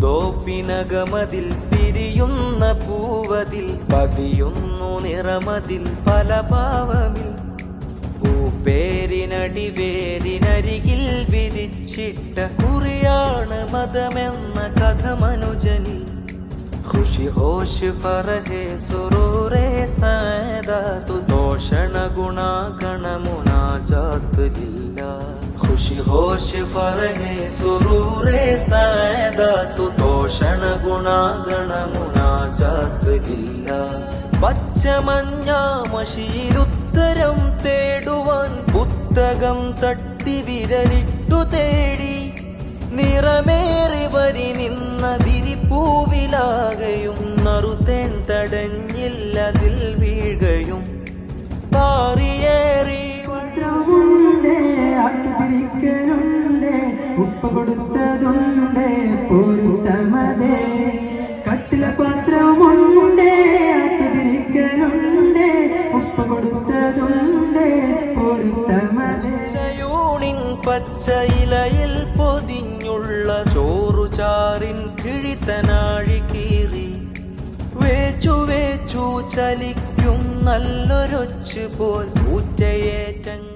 പൂന്തോപ്പിനകമതിൽ പിരിയുന്ന പൂവതിൽ പതിയുന്നു നിറമതിൽ പല പാവമിൽ പൂപ്പേരിനടിവേരിനരികിൽ വിരിച്ചിട്ട കുറിയാണ് മതമെന്ന കഥ മനുജനിൽ ഖുഷി ഹോഷ് ഫറഹെ സുറൂറെ സാദാതു തോഷണ ഗുണഗണ മുനാജാത്ത് ലില്ലാഹ് ഖുഷി ഹോഷ് ഫറഹെ സുറൂറെ സാദാതു തോഷണ ഗുണഗണ മുനാജാത്ത് ലില്ലാഹ് പച്ചമഞ്ഞാമശിയിലുത്തരം തേടുവാൻ പുസ്തകം തട്ടി വിരലിട്ടു തേടി നിറമേറി വരി നിന്ന വിരിപ്പൂവിലാകയും നറുതേൻ തടഞ്ഞില്ലതിൽ വീഴുകയും പാറിയേറി ഉപ്പ കൊടുത്തതുണ്ട് പൊരുത്തമതേ കട്ടില പാത്രമുണ്ട് ആട്ടിരിക്കലുണ്ട് ഉപ്പ കൊടുത്തതുണ്ട് പൊരുത്തമതേ ചയൂണിൻ പച്ചയിലയിൽ പൊതിഞ്ഞുള്ള ചോറുചാറിൻ കിഴിത്തനാഴി കീറി വേച്ചു വേച്ചു ചലിക്കും നല്ലൊരൊച്ചു പോൽ ഊറ്റയേറ്റങ്ങൾ